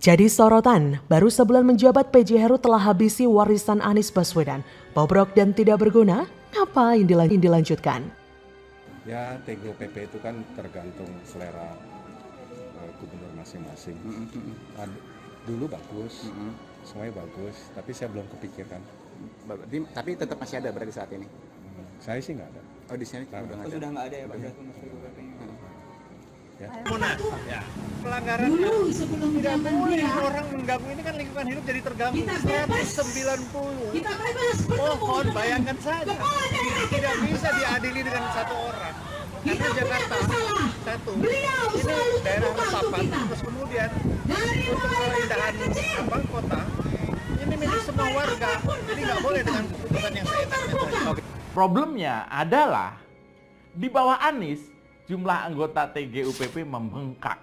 Jadi sorotan, baru sebulan menjabat PJ Heru telah habisi warisan Anies Baswedan. Bobrok dan tidak berguna, ngapain dilanjutkan? Ya, TGOPP itu kan tergantung selera gubernur masing-masing. Dulu bagus, semuanya bagus, tapi saya belum kepikirkan. Tapi tetap masih ada berarti saat ini? Saya sih nggak ada. Oh, di sini sudah nggak ada ya Pak? Ya. Ya. Pelanggaran tidak boleh orang mengganggu, ini kan lingkungan hidup jadi terganggu. 190 pohon, bayangkan saja, tidak bisa diadili dengan satu orang. Karena Jakarta satu, ini daerah resapan, terus kemudian untuk keindahan kota, ini milik semua warga, jadi nggak boleh dengan keputusan yang seenaknya saja. Problemnya adalah di bawah Anies jumlah anggota TGUPP membengkak.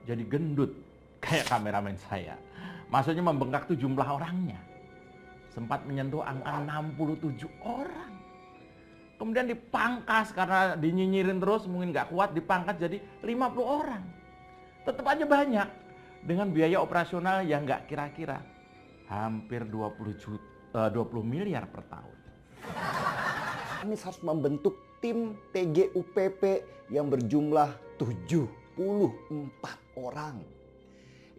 Jadi gendut kayak kameramen saya. Maksudnya membengkak itu jumlah orangnya. Sempat menyentuh angka 67 orang. Kemudian dipangkas karena dinyinyirin terus mungkin nggak kuat, dipangkas jadi 50 orang. Tetap aja banyak dengan biaya operasional yang nggak kira-kira hampir 20 miliar per tahun. Anies harus membentuk tim TGUPP yang berjumlah 74 orang.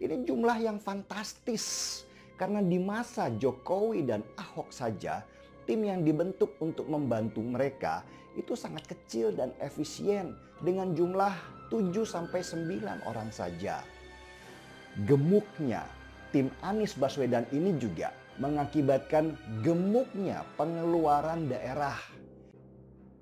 Ini jumlah yang fantastis karena di masa Jokowi dan Ahok saja tim yang dibentuk untuk membantu mereka itu sangat kecil dan efisien dengan jumlah 7-9 orang saja. Gemuknya tim Anies Baswedan ini juga mengakibatkan gemuknya pengeluaran daerah.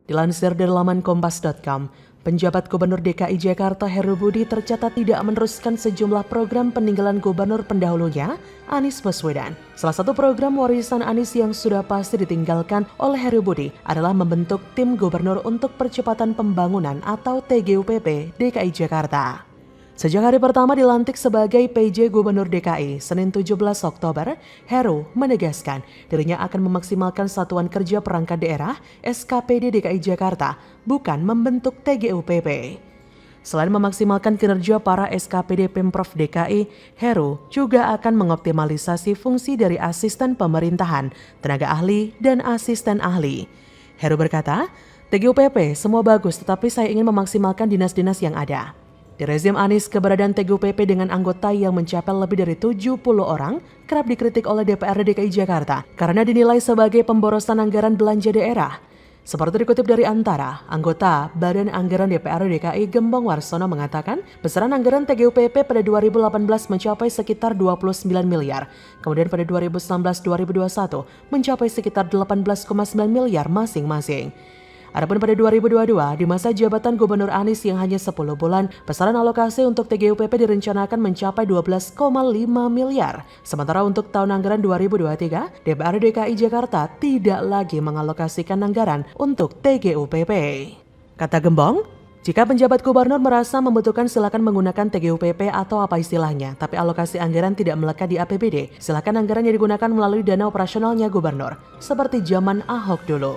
Dilansir dari laman kompas.com, penjabat Gubernur DKI Jakarta Heru Budi tercatat tidak meneruskan sejumlah program peninggalan gubernur pendahulunya, Anies Baswedan. Salah satu program warisan Anies yang sudah pasti ditinggalkan oleh Heru Budi adalah membentuk tim gubernur untuk percepatan pembangunan atau TGUPP DKI Jakarta. Sejak hari pertama dilantik sebagai PJ Gubernur DKI, Senin 17 Oktober, Heru menegaskan dirinya akan memaksimalkan Satuan Kerja Perangkat Daerah SKPD DKI Jakarta, bukan membentuk TGUPP. Selain memaksimalkan kinerja para SKPD Pemprov DKI, Heru juga akan mengoptimalisasi fungsi dari asisten pemerintahan, tenaga ahli, dan asisten ahli. Heru berkata, TGUPP semua bagus tetapi saya ingin memaksimalkan dinas-dinas yang ada. Di rezim Anies, keberadaan TGUPP dengan anggota yang mencapai lebih dari 70 orang kerap dikritik oleh DPRD DKI Jakarta karena dinilai sebagai pemborosan anggaran belanja daerah. Seperti dikutip dari Antara, anggota Badan Anggaran DPRD DKI Gembong Warsono mengatakan besaran anggaran TGUPP pada 2018 mencapai sekitar 29 miliar, kemudian pada 2019-2021 mencapai sekitar 18,9 miliar masing-masing. Adapun pada 2022, di masa jabatan Gubernur Anies yang hanya 10 bulan, besaran alokasi untuk TGUPP direncanakan mencapai 12,5 miliar. Sementara untuk tahun anggaran 2023, DPRD DKI Jakarta tidak lagi mengalokasikan anggaran untuk TGUPP. Kata Gembong, jika penjabat gubernur merasa membutuhkan silakan menggunakan TGUPP atau apa istilahnya, tapi alokasi anggaran tidak melekat di APBD, silakan anggaran yang digunakan melalui dana operasionalnya gubernur, seperti zaman Ahok dulu.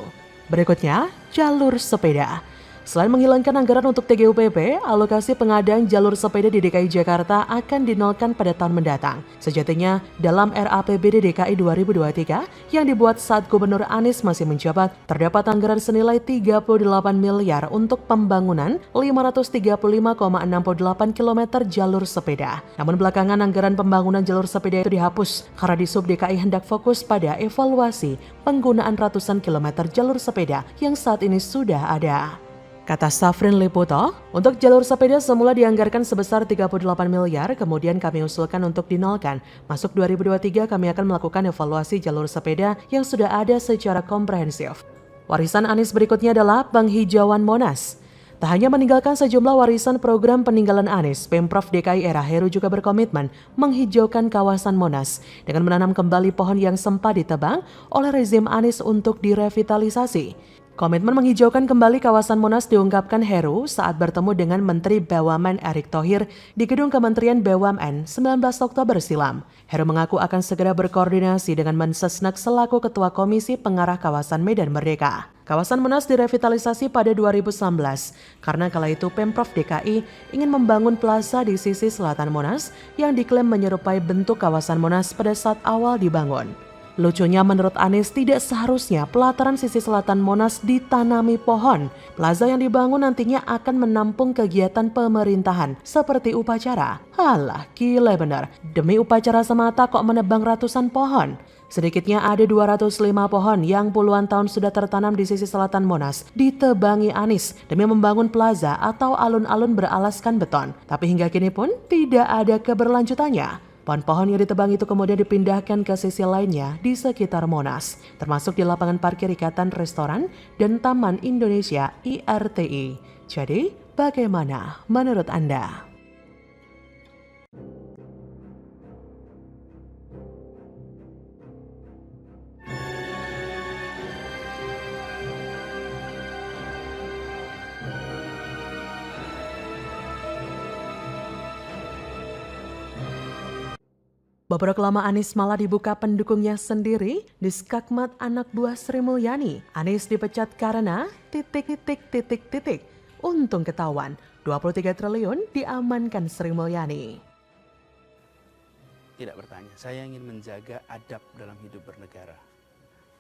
Berikutnya, jalur sepeda. Selain menghilangkan anggaran untuk TGUPP, alokasi pengadaan jalur sepeda di DKI Jakarta akan dinolkan pada tahun mendatang. Sejatinya, dalam RAPBD DKI 2023 yang dibuat saat Gubernur Anies masih menjabat, terdapat anggaran senilai 38 miliar untuk pembangunan 535,68 km jalur sepeda. Namun belakangan anggaran pembangunan jalur sepeda itu dihapus karena di Sub DKI hendak fokus pada evaluasi penggunaan ratusan kilometer jalur sepeda yang saat ini sudah ada. Kata Safrin Liputo, untuk jalur sepeda semula dianggarkan sebesar 38 miliar, kemudian kami usulkan untuk dinolkan. Masuk 2023 kami akan melakukan evaluasi jalur sepeda yang sudah ada secara komprehensif. Warisan Anies berikutnya adalah penghijauan Monas. Tak hanya meninggalkan sejumlah warisan program peninggalan Anies, Pemprov DKI era Heru juga berkomitmen menghijaukan kawasan Monas dengan menanam kembali pohon yang sempat ditebang oleh rezim Anies untuk direvitalisasi. Komitmen menghijaukan kembali kawasan Monas diungkapkan Heru saat bertemu dengan Menteri BUMN Erick Thohir di Gedung Kementerian BUMN 19 Oktober silam. Heru mengaku akan segera berkoordinasi dengan Mensesnek selaku Ketua Komisi Pengarah Kawasan Medan Merdeka. Kawasan Monas direvitalisasi pada 2019 karena kala itu Pemprov DKI ingin membangun plaza di sisi selatan Monas yang diklaim menyerupai bentuk kawasan Monas pada saat awal dibangun. Lucunya menurut Anies tidak seharusnya pelataran sisi selatan Monas ditanami pohon. Plaza yang dibangun nantinya akan menampung kegiatan pemerintahan seperti upacara. Halah, gila benar. Demi upacara semata kok menebang ratusan pohon. Sedikitnya ada 205 pohon yang puluhan tahun sudah tertanam di sisi selatan Monas ditebangi Anies demi membangun plaza atau alun-alun beralaskan beton. Tapi hingga kini pun tidak ada keberlanjutannya. Pohon-pohon yang ditebang itu kemudian dipindahkan ke sisi lainnya di sekitar Monas, termasuk di lapangan parkir Ikatan Restoran dan Taman Indonesia IRTI. Jadi, bagaimana menurut Anda? Beberapa lama Anies malah dibuka pendukungnya sendiri di skakmat anak buah Sri Mulyani. Anies dipecat karena ... Untung ketahuan, 23 triliun diamankan Sri Mulyani. Tidak bertanya, saya ingin menjaga adab dalam hidup bernegara.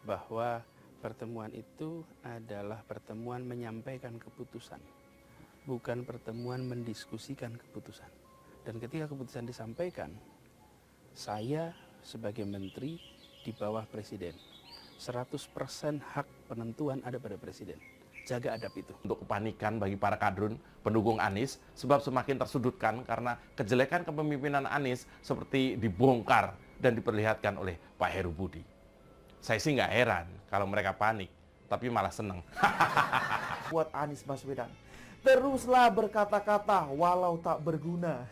Bahwa pertemuan itu adalah pertemuan menyampaikan keputusan, bukan pertemuan mendiskusikan keputusan. Dan ketika keputusan disampaikan, saya sebagai menteri di bawah presiden. 100% hak penentuan ada pada presiden. Jaga adab itu. Untuk kepanikan bagi para kadrun pendukung Anies, sebab semakin tersudutkan karena kejelekan kepemimpinan Anies seperti dibongkar dan diperlihatkan oleh Pak Heru Budi. Saya sih nggak heran kalau mereka panik, tapi malah seneng. Buat Anies Baswedan, teruslah berkata-kata walau tak berguna.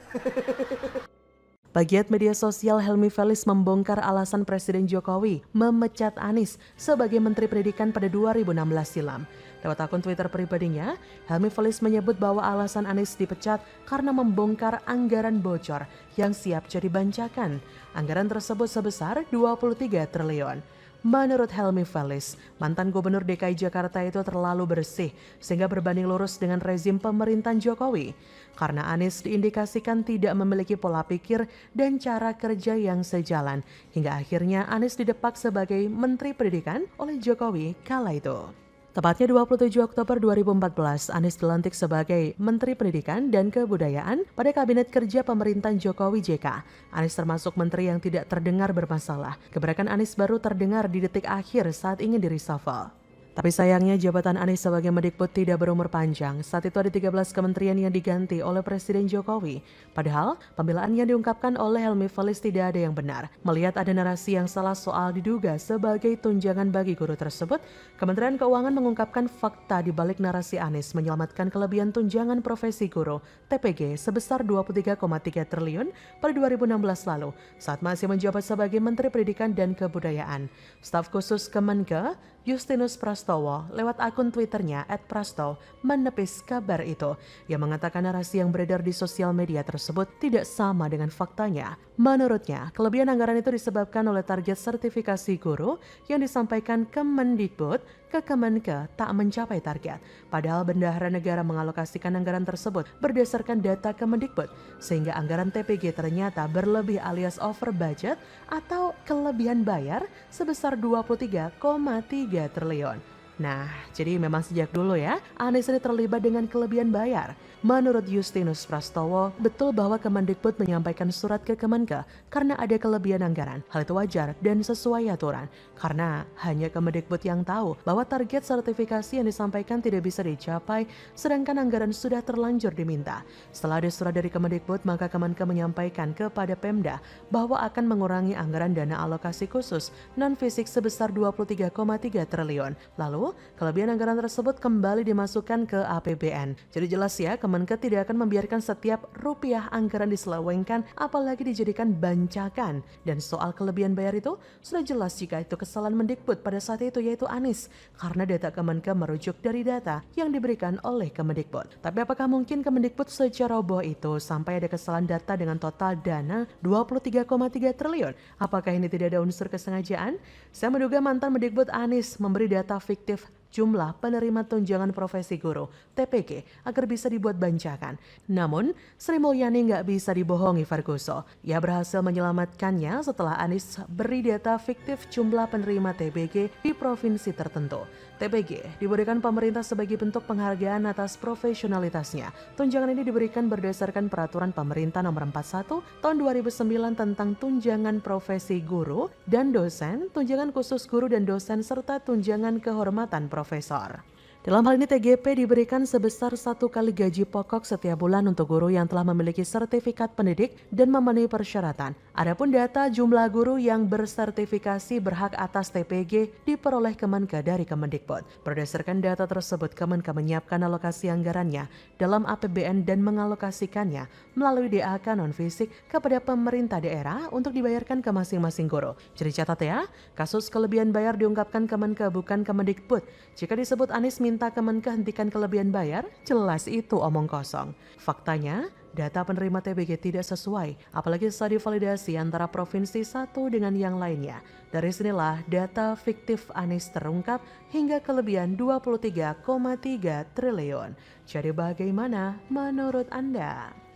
Pegiat media sosial Helmi Felis membongkar alasan Presiden Jokowi memecat Anies sebagai Menteri Pendidikan pada 2016 silam. Lewat akun Twitter pribadinya, Helmi Felis menyebut bahwa alasan Anies dipecat karena membongkar anggaran bocor yang siap jadi bancakan. Anggaran tersebut sebesar 23 triliun. Menurut Helmi Felis, mantan Gubernur DKI Jakarta itu terlalu bersih sehingga berbanding lurus dengan rezim pemerintahan Jokowi. Karena Anies diindikasikan tidak memiliki pola pikir dan cara kerja yang sejalan. Hingga akhirnya Anies didepak sebagai Menteri Pendidikan oleh Jokowi kala itu. Tepatnya 27 Oktober 2014, Anies dilantik sebagai Menteri Pendidikan dan Kebudayaan pada Kabinet Kerja Pemerintahan Jokowi JK. Anies termasuk menteri yang tidak terdengar bermasalah. Gebrakan Anies baru terdengar di detik akhir saat ingin di-reshuffle. Tapi sayangnya jabatan Anies sebagai Mendikbud tidak berumur panjang. Saat itu ada 13 kementerian yang diganti oleh Presiden Jokowi. Padahal pembelaan yang diungkapkan oleh Helmi Felis tidak ada yang benar. Melihat ada narasi yang salah soal diduga sebagai tunjangan bagi guru tersebut, Kementerian Keuangan mengungkapkan fakta di balik narasi Anies menyelamatkan kelebihan tunjangan profesi guru TPG sebesar 23,3 triliun pada 2016 lalu saat masih menjabat sebagai Menteri Pendidikan dan Kebudayaan. Staf khusus Kemenke Justinus Prastowo lewat akun Twitternya @prasto menepis kabar itu. Ia mengatakan narasi yang beredar di sosial media tersebut tidak sama dengan faktanya. Menurutnya, kelebihan anggaran itu disebabkan oleh target sertifikasi guru yang disampaikan Kemendikbud ke Kemenke tak mencapai target. Padahal Bendahara Negara mengalokasikan anggaran tersebut berdasarkan data Kemendikbud, sehingga anggaran TPG ternyata berlebih alias over budget atau kelebihan bayar sebesar 23,3 triliun. Nah, jadi memang sejak dulu ya, Anies ini terlibat dengan kelebihan bayar. Menurut Justinus Prastowo, betul bahwa Kemendikbud menyampaikan surat ke Kemenke karena ada kelebihan anggaran. Hal itu wajar dan sesuai aturan, karena hanya Kemendikbud yang tahu bahwa target sertifikasi yang disampaikan tidak bisa dicapai, sedangkan anggaran sudah terlanjur diminta. Setelah ada surat dari Kemendikbud, maka Kemenke menyampaikan kepada Pemda bahwa akan mengurangi anggaran dana alokasi khusus non-fisik sebesar 23,3 triliun. Lalu, itu, kelebihan anggaran tersebut kembali dimasukkan ke APBN. Jadi jelas ya, Kemenkeu tidak akan membiarkan setiap rupiah anggaran diselewengkan, apalagi dijadikan bancakan. Dan soal kelebihan bayar itu, sudah jelas jika itu kesalahan Mendikbud pada saat itu, yaitu Anies. Karena data Kemenkeu merujuk dari data yang diberikan oleh Kemendikbud. Tapi apakah mungkin Kemendikbud seroboh itu sampai ada kesalahan data dengan total dana 23,3 triliun? Apakah ini tidak ada unsur kesengajaan? Saya menduga mantan Mendikbud Anies memberi data fiktif jumlah penerima tunjangan profesi guru (TPG) agar bisa dibuat bancakan. Namun, Sri Mulyani nggak bisa dibohongi Fargoso. Ia berhasil menyelamatkannya setelah Anies beri data fiktif jumlah penerima TPG di provinsi tertentu. TPG diberikan pemerintah sebagai bentuk penghargaan atas profesionalitasnya. Tunjangan ini diberikan berdasarkan Peraturan Pemerintah Nomor 41 Tahun 2009 tentang tunjangan profesi guru dan dosen, tunjangan khusus guru dan dosen, serta tunjangan kehormatan profesor. Dalam hal ini TGP diberikan sebesar 1 kali gaji pokok setiap bulan untuk guru yang telah memiliki sertifikat pendidik dan memenuhi persyaratan. Adapun data jumlah guru yang bersertifikasi berhak atas TPG diperoleh Kemenkeu dari Kemendikbud. Berdasarkan data tersebut, Kemenkeu menyiapkan alokasi anggarannya dalam APBN dan mengalokasikannya melalui DAK non-fisik kepada pemerintah daerah untuk dibayarkan ke masing-masing guru. Jadi catat ya, kasus kelebihan bayar diungkapkan Kemenkeu bukan Kemendikbud. Jika disebut Anies minta Kemenkeu hentikan kelebihan bayar, jelas itu omong kosong. Faktanya, data penerima TPG tidak sesuai, apalagi setelah divalidasi antara provinsi satu dengan yang lainnya. Dari sinilah data fiktif Anies terungkap hingga kelebihan 23,3 triliun. Jadi bagaimana menurut Anda?